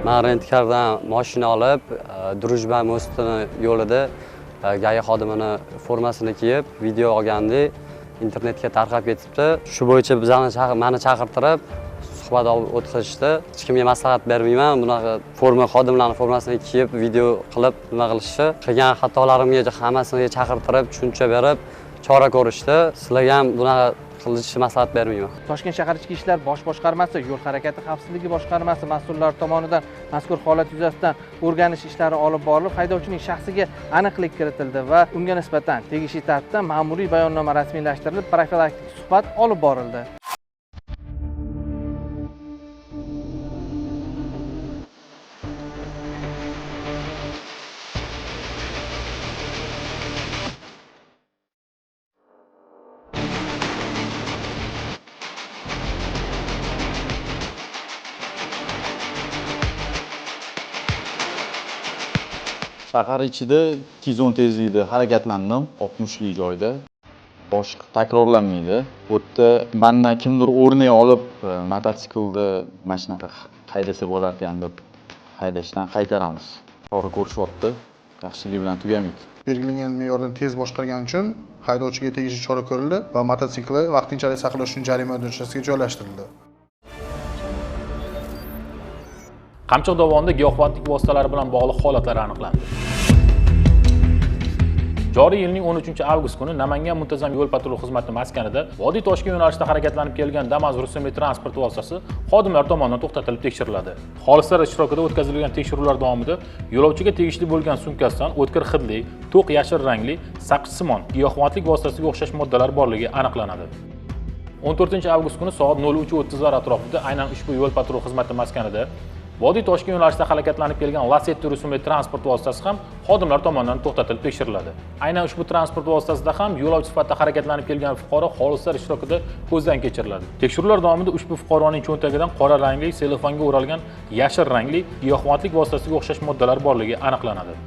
Men rentkardan mashina olib, Drujba mostini yo'lida GAI xodimini formasini kiyib, video olgandik, internetga tarqab ketibdi. Shu bo'yicha meni chaqirtirib, suhbat olib o'tkazishdi. Hech kimga maslahat bermayman, bunaqa xodimlarning formasini kiyib, video qilib nima qilishni. Qilgan xatolarimga hammasiga chaqirtirib, tushuncha berib, chora ko'rishdi. Sizlarga ham bunaqa qilishni maslahat bermayman. Toshkent shahar ichki ishlar bosh boshqarmasi, yo'l harakati xavfsizligi boshqarmasi mas'ullari tomonidan mazkur holat yuzasidan o'rganish ishlari olib borilib, haydovchining shaxsiga aniqlik kiritildi va unga nisbatan tegishli tartibda ma'muriy bayonnoma rasmiylashtirilib, profilaktik suhbat olib borildi. Shahar ichida 210 tezlikda harakatlandim, 60 joyda. Boshqa takrorlanmaydi. Bu yerda mendan kimdir o'rnak olib, mototsiklda mashinada haydasa bo'larkan deb haydashdan qaytaramiz. To'g'ri ko'rishyapti. Yaxshilik bilan tugamaydi. Belgilangan me'yordan tez boshqargani uchun haydovchiga tegishli chora ko'rildi va mototsikli vaqtinchalik saqlash uchun jarima doirasiga joylashtirildi. Qamchiq dovonida giyohvandlik vositalari bilan bog'liq holatlar aniqlandi. Joriy yilning 13-avgust kuni Namangan muntazam yo'l patrul xizmati maskanida Vodiy Toshkent yo'nalishida harakatlanib kelgan Damas rusumli transport vositasi xodimlar tomonidan to'xtatilib tekshiriladi. Xolislar ishtirokida o'tkazilgan tekshiruvlar davomida yo'lovchiga tegishli bo'lgan sumkasidan o'tkir hidli, to'q yashil rangli, saqchsimon giyohvandlik vositasiga o'xshash moddalar borligi aniqlanadi. 14-avgust kuni soat 03:30 atrofida aynan ushbu yo'l patrul xizmati maskanida Vodiy Toshkent yo'nalishida harakatlanib kelgan Lacetti rusumli transport vositasi ham xodimlar tomonidan to'xtatilib tekshiriladi. Aynan ushbu transport vositasida ham yo'lovchi sifatida harakatlanib kelgan fuqaro xolislar ishtirokida ko'zdan kechiriladi. Tekshiruvlar davomida ushbu fuqaroning cho'ntagidan qora rangli, selofanga o'ralgan yashil rangli giyohvandlik vositasiga o'xshash moddalar borligi aniqlanadi.